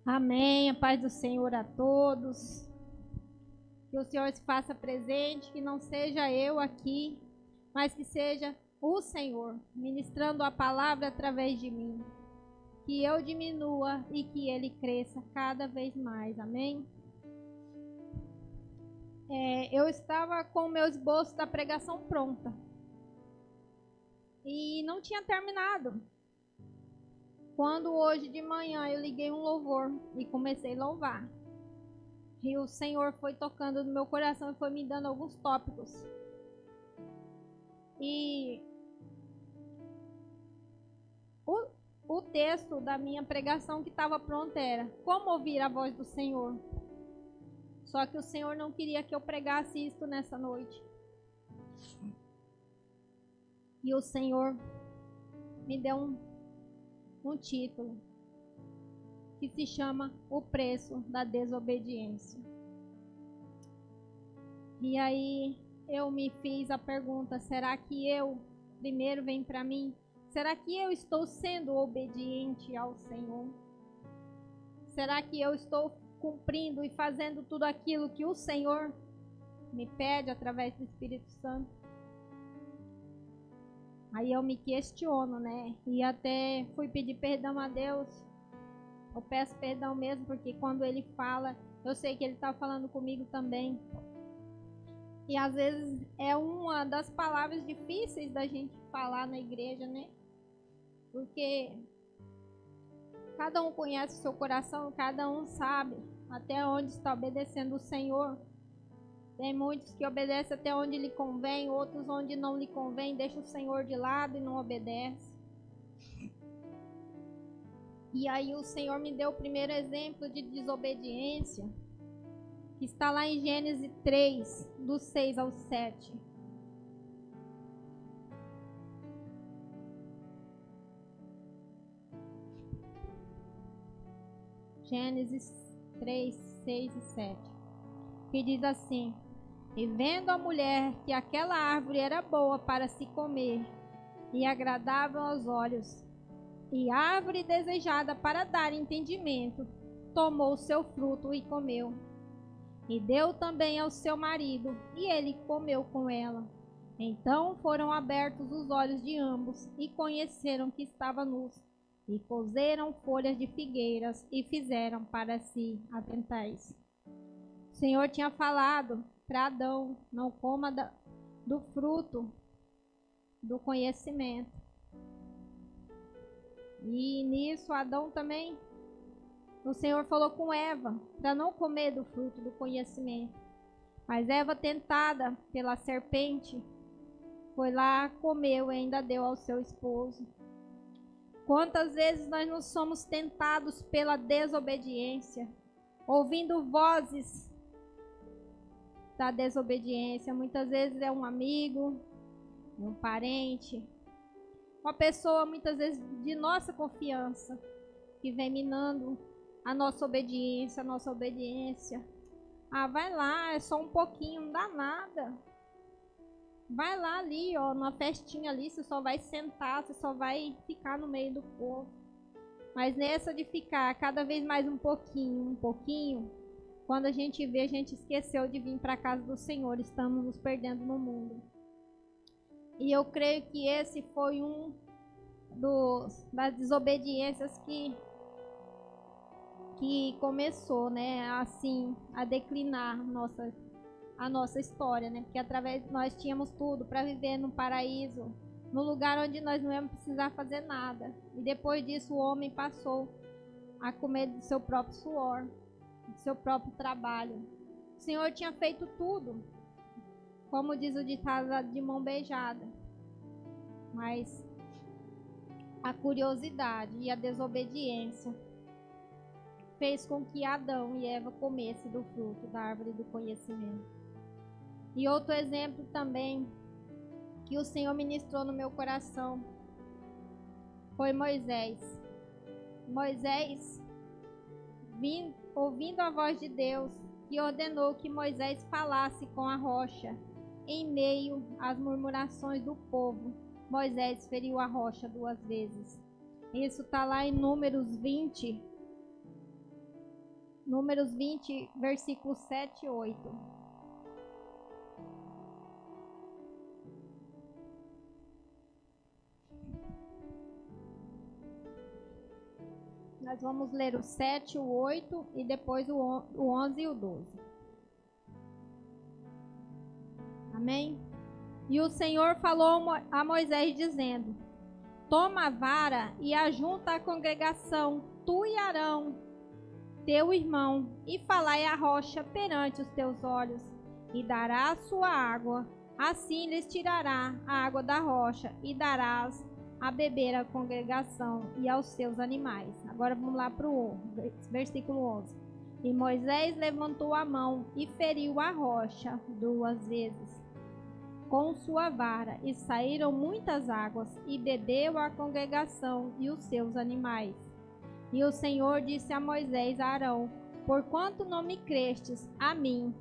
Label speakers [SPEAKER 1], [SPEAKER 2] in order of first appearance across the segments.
[SPEAKER 1] Amém. A paz do Senhor a todos. Que o Senhor se faça presente, que não seja eu aqui, mas que seja o Senhor ministrando a palavra através de mim. Que eu diminua e que Ele cresça cada vez mais. Amém. Eu estava com o meu esboço da pregação pronta e não tinha terminado. Quando hoje de manhã eu liguei um louvor e comecei a louvar. E o Senhor foi tocando no meu coração e foi me dando alguns tópicos. E o texto da minha pregação que estava pronta era: como ouvir a voz do Senhor? Só que o Senhor não queria que eu pregasse isto nessa noite. E o Senhor me deu um título que se chama O Preço da Desobediência. E aí eu me fiz a pergunta: será que eu, primeiro vem para mim, será que eu estou sendo obediente ao Senhor? Será que eu estou cumprindo e fazendo tudo aquilo que o Senhor me pede através do Espírito Santo? Aí eu me questiono, né? E até fui pedir perdão a Deus. Eu peço perdão mesmo, porque quando Ele fala, eu sei que Ele está falando comigo também. E às vezes é uma das palavras difíceis da gente falar na igreja, né? Porque cada um conhece o seu coração, cada um sabe até onde está obedecendo o Senhor. Tem muitos que obedecem até onde lhe convém, outros onde não lhe convém, deixa o Senhor de lado e não obedece. E aí o Senhor me deu o primeiro exemplo de desobediência, que está lá em Gênesis 3, do 6 ao 7. Gênesis 3, 6 e 7. Que diz assim: e vendo a mulher que aquela árvore era boa para se comer, e agradável aos olhos, e árvore desejada para dar entendimento, tomou o seu fruto e comeu. E deu também ao seu marido, e ele comeu com ela. Então foram abertos os olhos de ambos, e conheceram que estavam nus, e coseram folhas de figueiras, e fizeram para si aventais. O Senhor tinha falado para Adão: não coma do fruto do conhecimento. E nisso Adão também, o Senhor falou com Eva para não comer do fruto do conhecimento. Mas Eva, tentada pela serpente, foi lá, comeu e ainda deu ao seu esposo. Quantas vezes nós não somos tentados pela desobediência, ouvindo vozes da desobediência? Muitas vezes é um amigo, um parente, uma pessoa muitas vezes de nossa confiança, que vem minando a nossa obediência. Ah, vai lá, é só um pouquinho, não dá nada. Vai lá ali, ó, numa festinha ali, você só vai sentar, você só vai ficar no meio do povo. Mas nessa de ficar cada vez mais um pouquinho, quando a gente vê, a gente esqueceu de vir para a casa do Senhor, estamos nos perdendo no mundo. E eu creio que esse foi das desobediências que começou, né, assim, a declinar a nossa história, né? Porque através nós tínhamos tudo para viver no paraíso, no lugar onde nós não íamos precisar fazer nada. E depois disso o homem passou a comer do seu próprio suor, do seu próprio trabalho. O Senhor tinha feito tudo, como diz o ditado, de mão beijada. Mas a curiosidade e a desobediência fez com que Adão e Eva comessem do fruto da árvore do conhecimento. E outro exemplo também que o Senhor ministrou no meu coração foi Moisés. Moisés, ouvindo a voz de Deus, que ordenou que Moisés falasse com a rocha, em meio às murmurações do povo, Moisés feriu a rocha 2 vezes. Isso está lá em Números 20, Números 20, versículos 7 e 8. Nós vamos ler o 7, o 8 e depois o 11 e o 12. Amém? E o Senhor falou a Moisés dizendo: toma a vara e ajunta a congregação, tu e Arão, teu irmão, e falai a rocha perante os teus olhos, e dará a sua água. Assim lhes tirará a água da rocha, e darás a beber à congregação e aos seus animais. Agora vamos lá para o versículo 11. E Moisés levantou a mão e feriu a rocha 2 vezes com sua vara, e saíram muitas águas, e bebeu a congregação e os seus animais. E o Senhor disse a Moisés e a Arão: porquanto não me crestes a mim,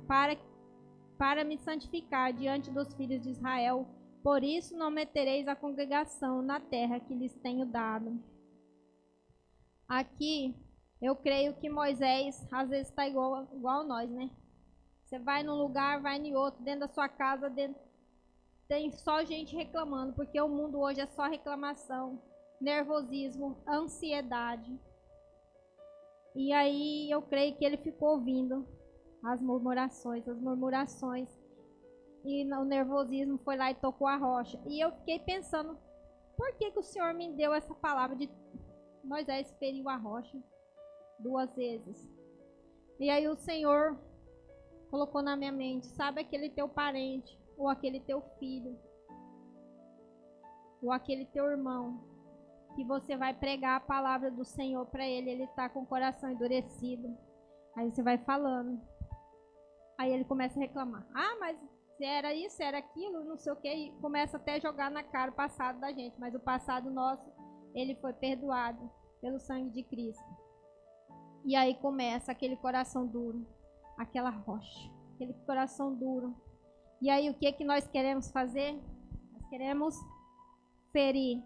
[SPEAKER 1] para me santificar diante dos filhos de Israel, por isso não metereis a congregação na terra que lhes tenho dado. Aqui, eu creio que Moisés, às vezes, está igual nós, né? Você vai num lugar, vai em outro, dentro da sua casa, tem só gente reclamando, porque o mundo hoje é só reclamação, nervosismo, ansiedade. E aí eu creio que ele ficou ouvindo as murmurações, e o nervosismo foi lá e tocou a rocha. E eu fiquei pensando, por que o Senhor me deu essa palavra de Moisés feriu a rocha 2 vezes? E aí o Senhor colocou na minha mente, sabe aquele teu parente, ou aquele teu filho, ou aquele teu irmão, que você vai pregar a palavra do Senhor para ele está com o coração endurecido. Aí você vai falando. Aí ele começa a reclamar. Ah, mas se era isso, era aquilo, não sei o que. E começa até a jogar na cara o passado da gente. Mas o passado nosso, ele foi perdoado pelo sangue de Cristo. E aí começa aquele coração duro, aquela rocha, aquele coração duro. E aí o que nós queremos fazer? Nós queremos ferir.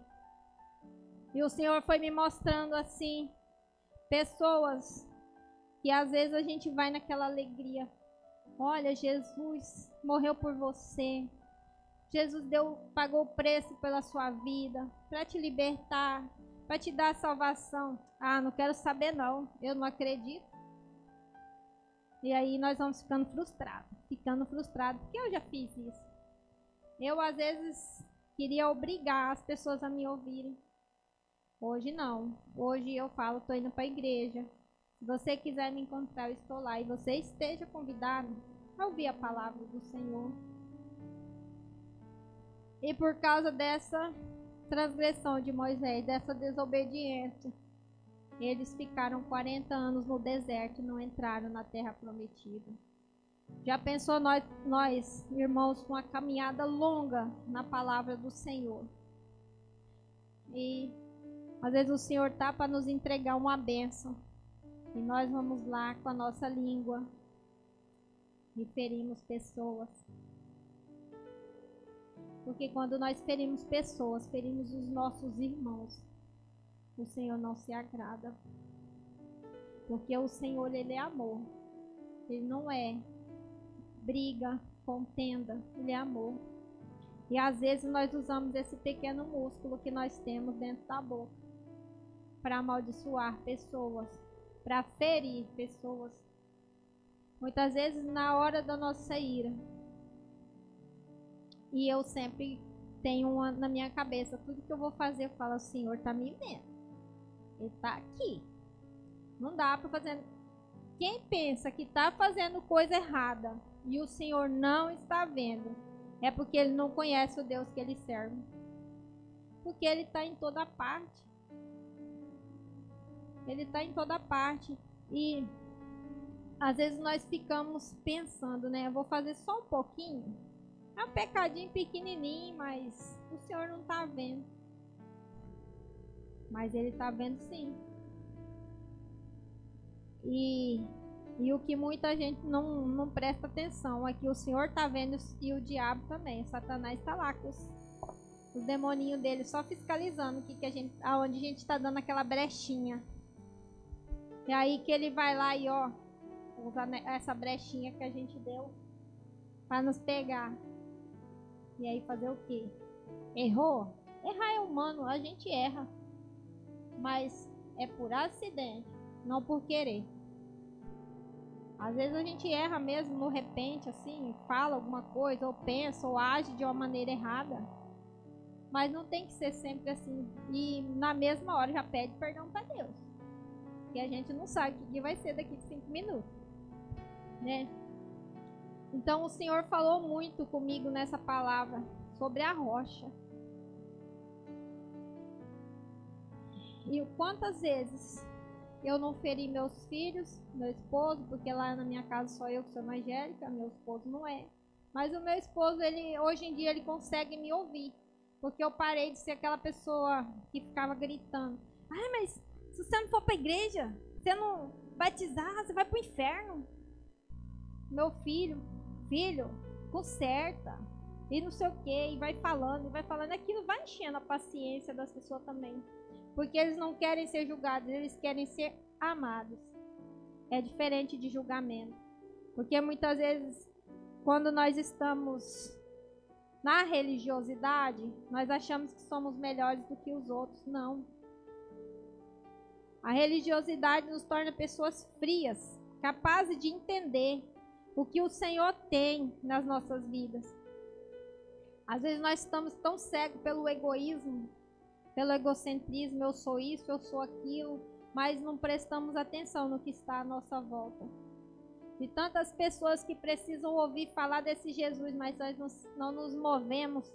[SPEAKER 1] E o Senhor foi me mostrando assim, pessoas que às vezes a gente vai naquela alegria. Olha, Jesus morreu por você. Jesus pagou o preço pela sua vida, para te libertar, para te dar a salvação. Ah, não quero saber não, eu não acredito. E aí nós vamos ficando frustrados, porque eu já fiz isso. Eu às vezes queria obrigar as pessoas a me ouvirem. Hoje não. Hoje eu falo, estou indo para a igreja. Se você quiser me encontrar, eu estou lá. E você esteja convidado a ouvir a palavra do Senhor. E por causa dessa transgressão de Moisés, dessa desobediência, eles ficaram 40 anos no deserto e não entraram na terra prometida. Já pensou nós, irmãos, com uma caminhada longa na palavra do Senhor? E às vezes o Senhor está para nos entregar uma bênção. E nós vamos lá com a nossa língua e ferimos pessoas. Porque quando nós ferimos pessoas, ferimos os nossos irmãos, o Senhor não se agrada. Porque o Senhor, Ele é amor. Ele não é briga, contenda. Ele é amor. E às vezes nós usamos esse pequeno músculo que nós temos dentro da boca para amaldiçoar pessoas, para ferir pessoas. Muitas vezes na hora da nossa ira. E eu sempre tenho na minha cabeça, tudo que eu vou fazer, eu falo, o Senhor está me vendo. Ele está aqui. Não dá para fazer. Quem pensa que está fazendo coisa errada e o Senhor não está vendo, é porque ele não conhece o Deus que ele serve. Porque ele está em toda parte. Ele está em toda parte. E às vezes nós ficamos pensando, né? Eu vou fazer só um pouquinho. É um pecadinho pequenininho, mas o Senhor não está vendo. Mas ele está vendo sim. E o que muita gente não presta atenção é que o Senhor está vendo e o diabo também. O Satanás está lá com os demoninhos dele só fiscalizando aonde a gente está dando aquela brechinha. E aí que ele vai lá e ó, usar essa brechinha que a gente deu para nos pegar. E aí fazer o quê? Errou? Errar é humano, a gente erra. Mas é por acidente, não por querer. Às vezes a gente erra mesmo no repente, assim, fala alguma coisa, ou pensa, ou age de uma maneira errada. Mas não tem que ser sempre assim. E na mesma hora já pede perdão para Deus. Porque a gente não sabe o que vai ser daqui de 5 minutos. Né? Então o Senhor falou muito comigo nessa palavra sobre a rocha. E quantas vezes eu não feri meus filhos, meu esposo, porque lá na minha casa só eu que sou evangélica, meu esposo não é. Mas o meu esposo, hoje em dia, ele consegue me ouvir. Porque eu parei de ser aquela pessoa que ficava gritando. Ah, mas se você não for para a igreja, você não batizar, você vai para o inferno. Meu filho, conserta. E não sei o que, e vai falando. Aquilo vai enchendo a paciência das pessoas também. Porque eles não querem ser julgados, eles querem ser amados. É diferente de julgamento. Porque muitas vezes, quando nós estamos na religiosidade, nós achamos que somos melhores do que os outros. Não. A religiosidade nos torna pessoas frias, capazes de entender o que o Senhor tem nas nossas vidas. Às vezes nós estamos tão cegos pelo egoísmo, pelo egocentrismo, eu sou isso, eu sou aquilo, mas não prestamos atenção no que está à nossa volta. E tantas pessoas que precisam ouvir falar desse Jesus, mas nós não nos movemos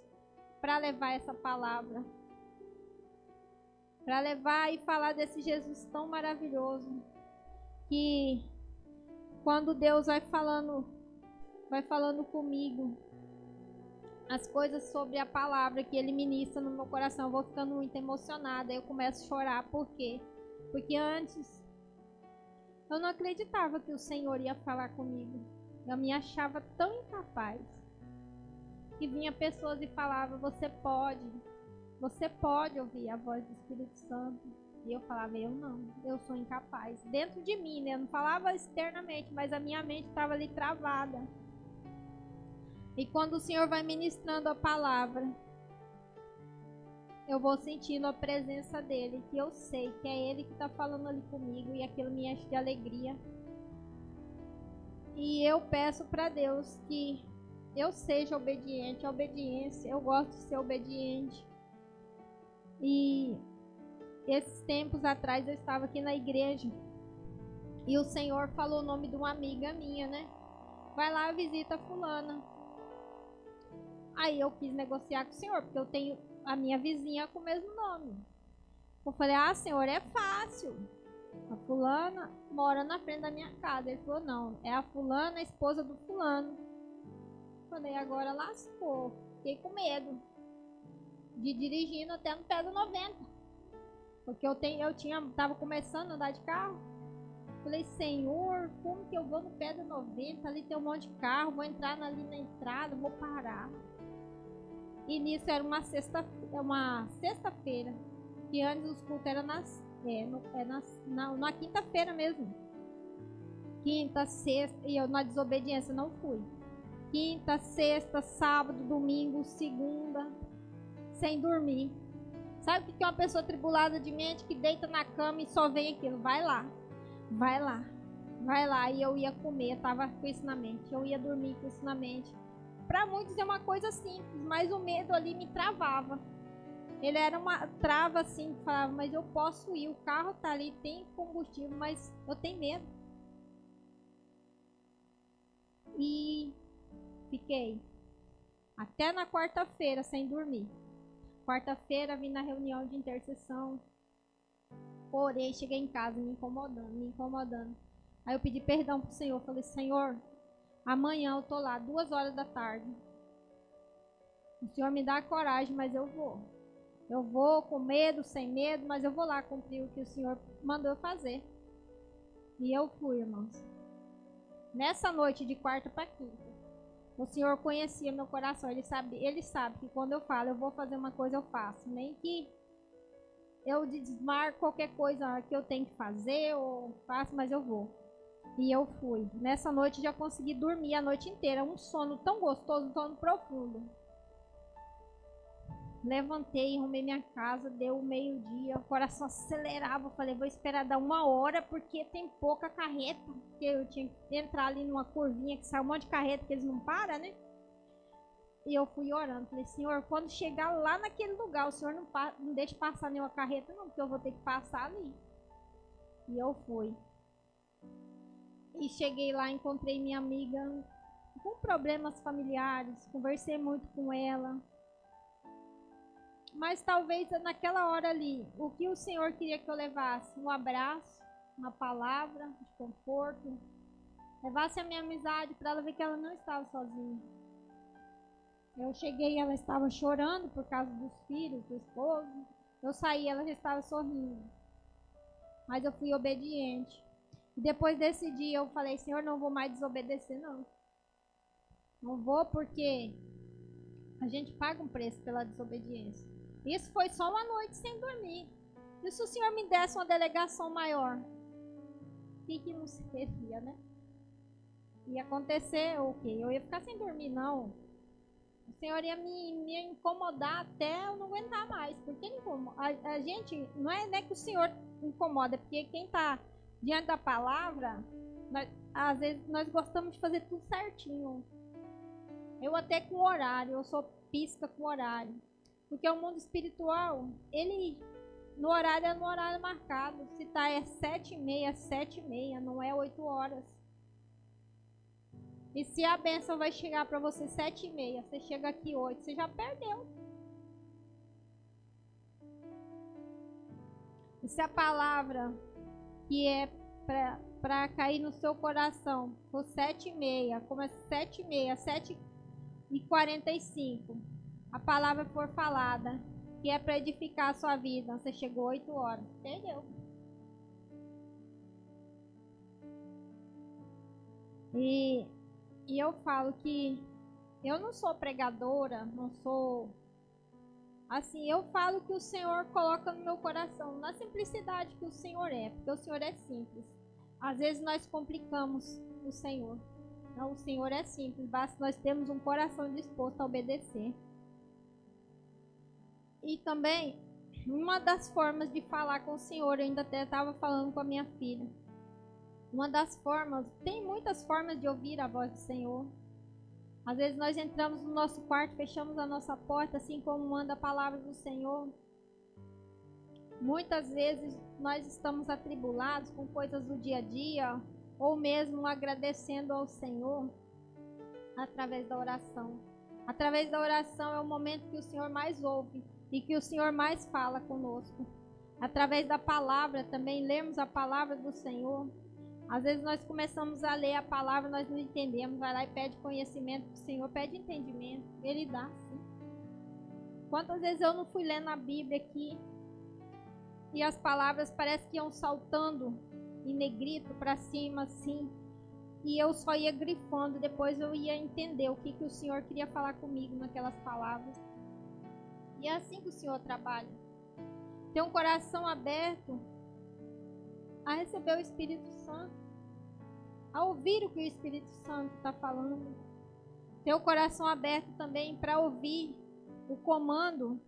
[SPEAKER 1] para levar essa palavra. Para levar e falar desse Jesus tão maravilhoso. Que quando Deus vai falando comigo as coisas sobre a palavra que Ele ministra no meu coração, eu vou ficando muito emocionada. Eu começo a chorar. Por quê? Porque antes eu não acreditava que o Senhor ia falar comigo. Eu me achava tão incapaz. Que vinha pessoas e falavam, você pode ouvir a voz do Espírito Santo. E eu falava, eu não, eu sou incapaz. Dentro de mim, né? Eu não falava externamente, mas a minha mente estava ali travada. E quando o Senhor vai ministrando a palavra, eu vou sentindo a presença dEle, que eu sei que é Ele que está falando ali comigo, e aquilo me enche de alegria. E eu peço para Deus que eu seja obediente. A obediência, eu gosto de ser obediente. E esses tempos atrás eu estava aqui na igreja e o Senhor falou o nome de uma amiga minha, né? Vai lá, visita fulana. Aí eu quis negociar com o Senhor, porque eu tenho a minha vizinha com o mesmo nome. Eu falei, Senhor, é fácil. A fulana mora na frente da minha casa. Ele falou, não, é a fulana, a esposa do fulano. Eu falei, agora lascou. Fiquei com medo de dirigindo até no pé do 90. Porque eu tava começando a andar de carro. Falei, Senhor, como que eu vou no pé do 90? Ali tem um monte de carro, vou entrar ali na entrada, vou parar. E nisso era uma sexta-feira. Que antes os cultos eram na quinta-feira mesmo. Quinta, sexta, e eu na desobediência não fui. Quinta, sexta, sábado, domingo, segunda, sem dormir. Sabe o que é uma pessoa tribulada de mente que deita na cama e só vem aquilo? Vai lá. E eu ia comer, eu tava com isso na mente. Eu ia dormir com isso na mente. Para muitos é uma coisa simples, mas o medo ali me travava. Ele era uma trava assim, que falava, mas eu posso ir, o carro tá ali, tem combustível, mas eu tenho medo. E fiquei até na quarta-feira sem dormir. Quarta-feira vim na reunião de intercessão. Orei, cheguei em casa me incomodando. Aí eu pedi perdão pro Senhor. Falei, Senhor, amanhã eu tô lá, 2h da tarde. O Senhor me dá coragem, mas eu vou. Eu vou com medo, sem medo, mas eu vou lá cumprir o que o Senhor mandou eu fazer. E eu fui, irmãos. Nessa noite de quarta para quinta, o Senhor conhecia meu coração. Ele sabe que quando eu falo, eu vou fazer uma coisa, eu faço. Nem que eu desmarco qualquer coisa que eu tenho que fazer, ou faço, mas eu vou. E eu fui. Nessa noite já consegui dormir a noite inteira. Um sono tão gostoso, um sono profundo. Levantei, arrumei minha casa, deu meio-dia, o coração acelerava. Eu falei, vou esperar dar 1 hora, porque tem pouca carreta. Porque eu tinha que entrar ali numa curvinha que sai um monte de carreta que eles não param, né? E eu fui orando. Falei, Senhor, quando chegar lá naquele lugar, o Senhor não deixe passar nenhuma carreta, não, porque eu vou ter que passar ali. E eu fui. E cheguei lá, encontrei minha amiga com problemas familiares, conversei muito com ela. Mas talvez naquela hora ali, o que o Senhor queria que eu levasse? Um abraço, uma palavra de conforto. Levasse a minha amizade para ela ver que ela não estava sozinha. Eu cheguei, ela estava chorando por causa dos filhos, do esposo. Eu saí, ela já estava sorrindo. Mas eu fui obediente. E depois desse dia eu falei, Senhor, não vou mais desobedecer, não. Não vou porque a gente paga um preço pela desobediência. Isso foi só uma noite sem dormir. E se o Senhor me desse uma delegação maior? O que não seria, né? Ia acontecer o quê? Eu ia ficar sem dormir, não. O Senhor ia me incomodar até eu não aguentar mais. Porque ele incomoda. A gente, não é que o Senhor incomoda, porque quem está diante da palavra, às vezes nós gostamos de fazer tudo certinho. Eu até com horário, eu sou pisca com horário. Porque o mundo espiritual, ele no horário é no horário marcado. Se tá 7h30, 7h30, não é 8 horas. E se a bênção vai chegar para você 7h30, você chega aqui 8, você já perdeu. E se a palavra que é para cair no seu coração for 7h30, começa 7h30, 7h45, a palavra for falada, que é para edificar a sua vida, você chegou 8 horas, entendeu? E eu falo que eu não sou pregadora, não sou assim, eu falo que o Senhor coloca no meu coração, na simplicidade que o Senhor é, porque o Senhor é simples. Às vezes nós complicamos o Senhor. Não, o Senhor é simples, basta nós termos um coração disposto a obedecer. E também, uma das formas de falar com o Senhor, eu ainda até estava falando com a minha filha. Uma das formas, tem muitas formas de ouvir a voz do Senhor. Às vezes nós entramos no nosso quarto, fechamos a nossa porta, assim como manda a palavra do Senhor. Muitas vezes nós estamos atribulados com coisas do dia a dia, ou mesmo agradecendo ao Senhor através da oração. Através da oração é o momento que o Senhor mais ouve e que o Senhor mais fala conosco. Através da palavra também, lermos a palavra do Senhor. Às vezes nós começamos a ler a palavra, nós não entendemos, vai lá e pede conhecimento do Senhor, pede entendimento, Ele dá sim. Quantas vezes eu não fui lendo a Bíblia aqui e as palavras parecem que iam saltando em negrito para cima assim, e eu só ia grifando, depois eu ia entender o que o Senhor queria falar comigo naquelas palavras. E é assim que o Senhor trabalha. Ter um coração aberto a receber o Espírito Santo, a ouvir o que o Espírito Santo está falando. Ter o coração aberto também para ouvir o comando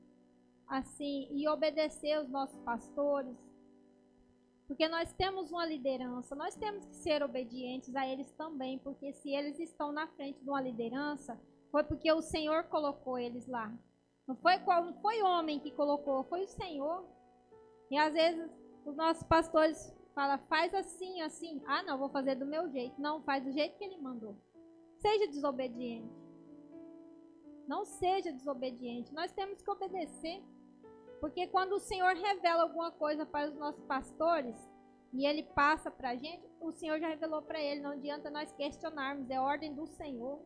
[SPEAKER 1] assim e obedecer os nossos pastores. Porque nós temos uma liderança, nós temos que ser obedientes a eles também, porque se eles estão na frente de uma liderança, foi porque o Senhor colocou eles lá. Não foi homem que colocou, foi o Senhor. E às vezes os nossos pastores falam, faz assim, assim. Ah, não, vou fazer do meu jeito. Não, faz do jeito que ele mandou. Seja desobediente. Não seja desobediente. Nós temos que obedecer. Porque quando o Senhor revela alguma coisa para os nossos pastores, e ele passa para a gente, o Senhor já revelou para ele. Não adianta nós questionarmos, é ordem do Senhor.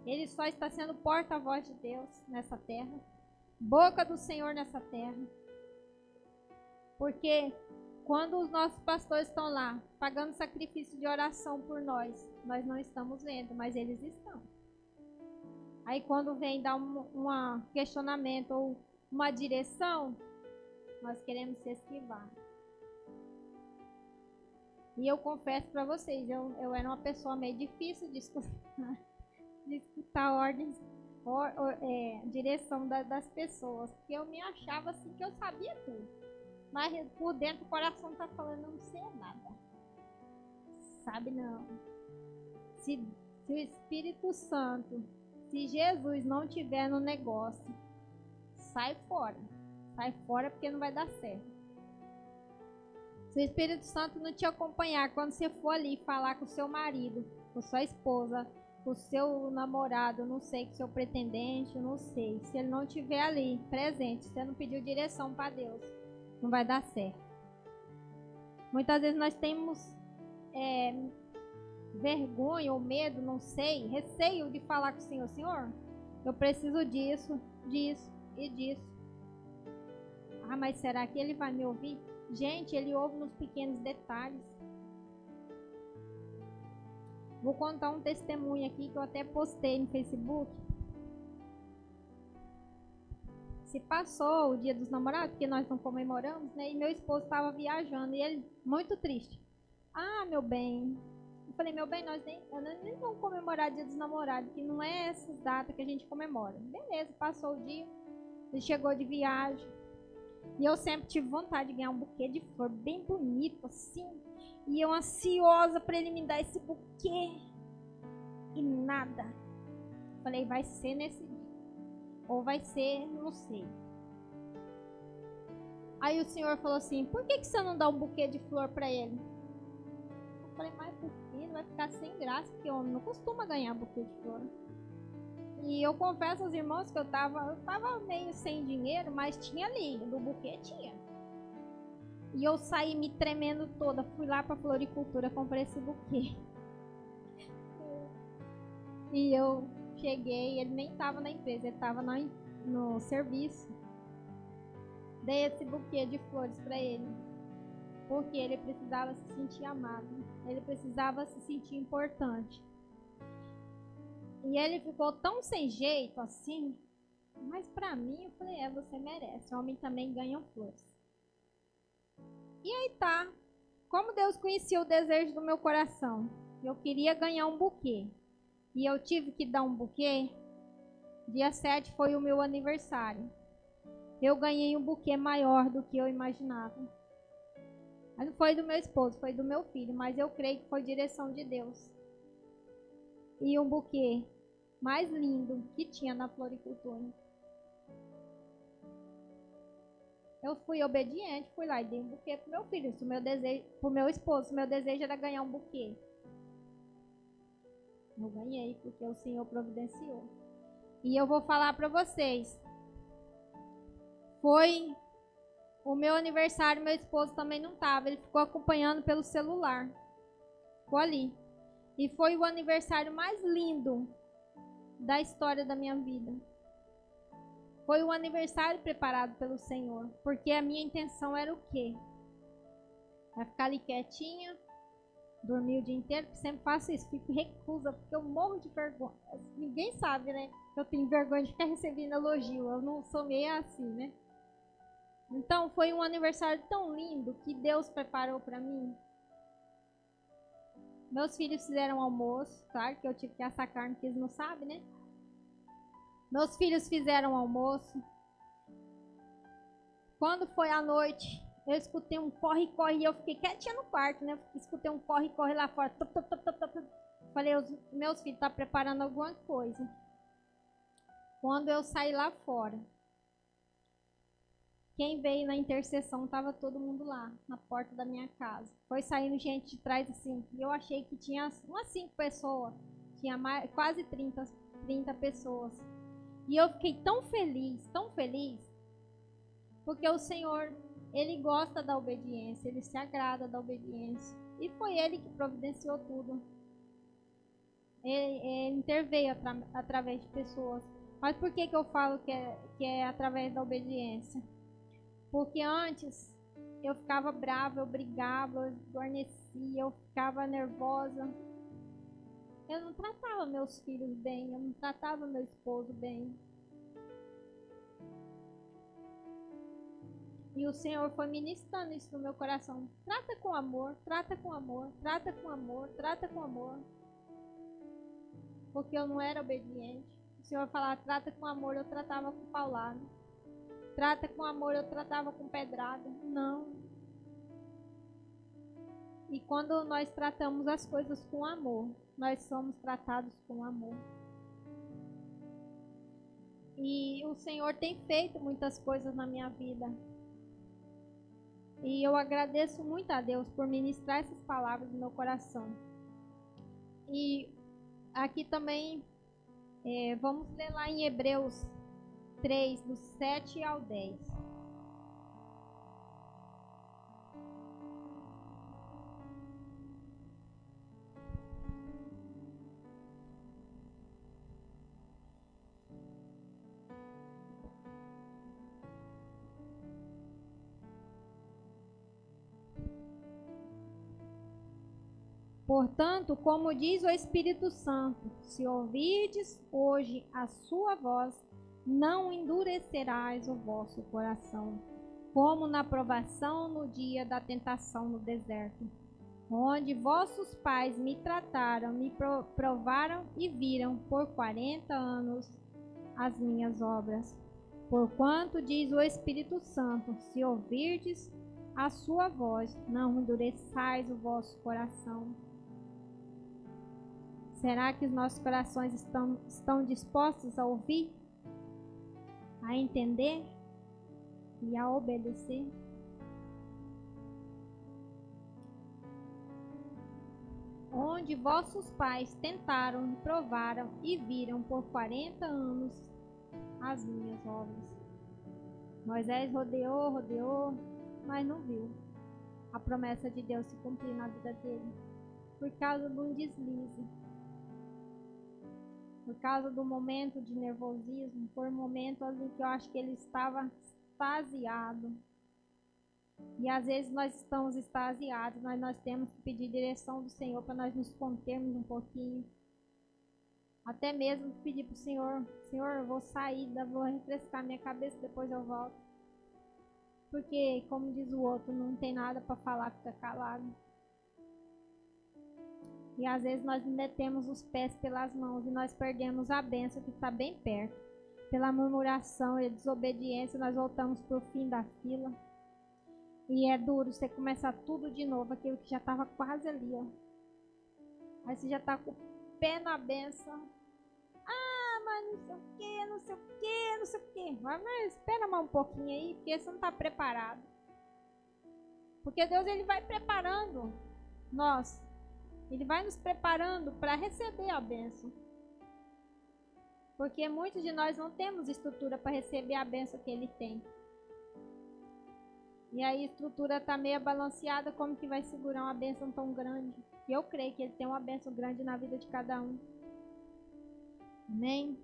[SPEAKER 1] Ele só está sendo porta-voz de Deus nessa terra. Boca do Senhor nessa terra. Porque quando os nossos pastores estão lá, pagando sacrifício de oração por nós, nós não estamos vendo, mas eles estão. Aí quando vem dar um questionamento ou uma direção, nós queremos se esquivar. E eu confesso para vocês, eu era uma pessoa meio difícil de escutar, de escutar ordens, direção das pessoas, porque eu me achava assim que eu sabia tudo. Mas por dentro o coração tá falando, não sei nada. Sabe não. Se o Espírito Santo, se Jesus não tiver no negócio, sai fora. Sai fora porque não vai dar certo. Se o Espírito Santo não te acompanhar quando você for ali falar com o seu marido, com sua esposa, com o seu namorado, não sei, com o seu pretendente, não sei. Se ele não estiver ali, presente, você não pediu direção para Deus, não vai dar certo. Muitas vezes nós temos vergonha ou medo, não sei, receio de falar com o Senhor. Senhor, eu preciso disso, disso e disso. Ah, mas será que ele vai me ouvir? Gente, ele ouve nos pequenos detalhes. Vou contar um testemunho aqui que eu até postei no Facebook. Se passou o Dia dos Namorados, porque nós não comemoramos, né? E meu esposo estava viajando e ele muito triste. Ah, meu bem. Eu falei, meu bem, nós nem vamos comemorar o Dia dos Namorados, que não é essas datas que a gente comemora. Beleza, passou o dia. Ele chegou de viagem. E eu sempre tive vontade de ganhar um buquê de flor bem bonito, assim. E eu ansiosa para ele me dar esse buquê. E nada. Falei, vai ser nesse dia. Ou vai ser, não sei. Aí o senhor falou assim, por que você não dá um buquê de flor para ele? Eu falei, mas por quê? Vai ficar sem graça, porque homem não costuma ganhar buquê de flor. E eu confesso aos irmãos que eu tava meio sem dinheiro, mas tinha ali, do buquê tinha. E eu saí me tremendo toda, fui lá pra floricultura, comprei esse buquê. E eu cheguei, ele nem tava na empresa, ele tava no serviço. Dei esse buquê de flores pra ele, porque ele precisava se sentir amado, ele precisava se sentir importante. E ele ficou tão sem jeito assim, mas pra mim eu falei, você merece, o homem também ganha flores. E aí tá, como Deus conhecia o desejo do meu coração, eu queria ganhar um buquê, e eu tive que dar um buquê. Dia 7 foi o meu aniversário, eu ganhei um buquê maior do que eu imaginava. Mas não foi do meu esposo, foi do meu filho, mas eu creio que foi direção de Deus. E um buquê mais lindo que tinha na floricultura. Eu fui obediente, fui lá e dei um buquê pro meu filho, isso, meu desejo, pro meu esposo, meu desejo era ganhar um buquê. Eu ganhei porque o Senhor providenciou. E eu vou falar para vocês. Foi o meu aniversário, meu esposo também não estava, ele ficou acompanhando pelo celular. Ficou ali. E foi o aniversário mais lindo da história da minha vida. Foi um aniversário preparado pelo Senhor, porque a minha intenção era o quê? Vai ficar ali quietinha, dormir o dia inteiro, porque sempre faço isso, fico recusa, porque eu morro de vergonha. Ninguém sabe, né? Eu tenho vergonha de ficar recebendo elogio, eu não sou meio assim, né? Então foi um aniversário tão lindo que Deus preparou para mim. Meus filhos fizeram almoço, claro que eu tive que assar carne, porque eles não sabem, né? Meus filhos fizeram almoço. Quando foi à noite, eu escutei um corre-corre e eu fiquei quietinha no quarto, né? Escutei um corre-corre lá fora. Top, top, top, top, top. Falei, os meus filhos estão preparando alguma coisa. Quando eu saí lá fora, quem veio na intercessão estava todo mundo lá, na porta da minha casa. Foi saindo gente de trás assim, e eu achei que tinha umas 5 pessoas. Tinha quase 30 pessoas. E eu fiquei tão feliz, porque o Senhor, Ele gosta da obediência, Ele se agrada da obediência. E foi Ele que providenciou tudo. Ele interveio através de pessoas. Mas por que eu falo que é através da obediência? Porque antes eu ficava brava, eu brigava, eu esguarnecia, eu ficava nervosa. Eu não tratava meus filhos bem, eu não tratava meu esposo bem. E o Senhor foi ministrando isso no meu coração. Trata com amor, trata com amor, trata com amor, trata com amor. Porque eu não era obediente. O Senhor falava, trata com amor, eu tratava com paulada. Trata com amor, eu tratava com pedrada. Não. E quando nós tratamos as coisas com amor, nós somos tratados com amor. E o Senhor tem feito muitas coisas na minha vida. E eu agradeço muito a Deus por ministrar essas palavras no meu coração. E aqui também, vamos ler lá em Hebreus 3, do 7 ao 10. Portanto, como diz o Espírito Santo, se ouvirdes hoje a sua voz, não endurecerás o vosso coração, como na provação no dia da tentação no deserto, onde vossos pais me trataram, me provaram e viram por 40 anos as minhas obras. Porquanto diz o Espírito Santo, se ouvirdes a sua voz, não endureçais o vosso coração. Será que os nossos corações estão dispostos a ouvir, a entender e a obedecer? Onde vossos pais tentaram, provaram e viram por 40 anos as minhas obras. Moisés rodeou, mas não viu a promessa de Deus se cumprir na vida dele, por causa de um deslize. Por causa do momento de nervosismo, por um momento ali que eu acho que ele estava extasiado. E às vezes nós estamos extasiados, mas nós temos que pedir direção do Senhor para nós nos contermos um pouquinho. Até mesmo pedir para o Senhor, Senhor, eu vou sair, vou refrescar minha cabeça, depois eu volto. Porque, como diz o outro, não tem nada para falar, fica calado. E às vezes nós metemos os pés pelas mãos e nós perdemos a bênção que está bem perto. Pela murmuração e desobediência, nós voltamos para o fim da fila. E é duro você começar tudo de novo, aquilo que já estava quase ali, ó. Aí você já está com o pé na bênção. Ah, mas não sei o que, não sei o que, não sei o que. Mas espera mais um pouquinho aí, porque você não está preparado. Porque Deus, Ele vai preparando nós. Ele vai nos preparando para receber a bênção. Porque muitos de nós não temos estrutura para receber a bênção que Ele tem. E aí a estrutura está meio balanceada, como que vai segurar uma bênção tão grande? E eu creio que Ele tem uma bênção grande na vida de cada um. Amém?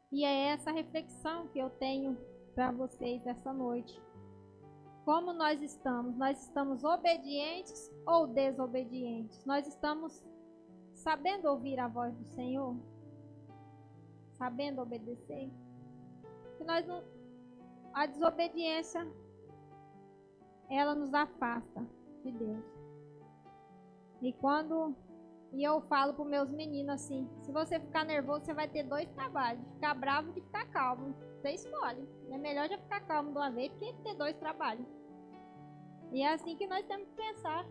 [SPEAKER 1] E é essa reflexão que eu tenho para vocês essa noite. Como nós estamos? Nós estamos obedientes ou desobedientes? Nós estamos sabendo ouvir a voz do Senhor? Sabendo obedecer? Porque a desobediência, ela nos afasta de Deus. E eu falo para os meus meninos assim, se você ficar nervoso, você vai ter 2 trabalhos, ficar bravo e ficar calmo. Você escolhe. É melhor já ficar calmo de uma vez, porque ter 2 trabalhos. E é assim que nós temos que pensar.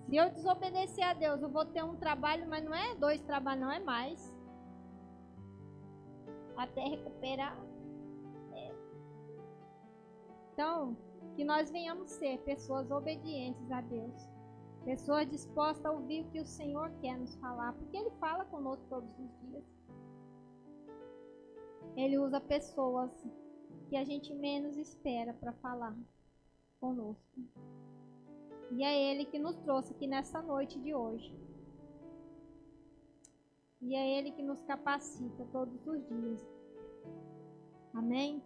[SPEAKER 1] Se eu desobedecer a Deus, eu vou ter um trabalho, mas não é 2 trabalhos, não é mais. Até recuperar. Então, que nós venhamos ser pessoas obedientes a Deus. Pessoas dispostas a ouvir o que o Senhor quer nos falar. Porque Ele fala conosco todos os dias. Ele usa pessoas que a gente menos espera para falar conosco. E é Ele que nos trouxe aqui nessa noite de hoje. E é Ele que nos capacita todos os dias. Amém?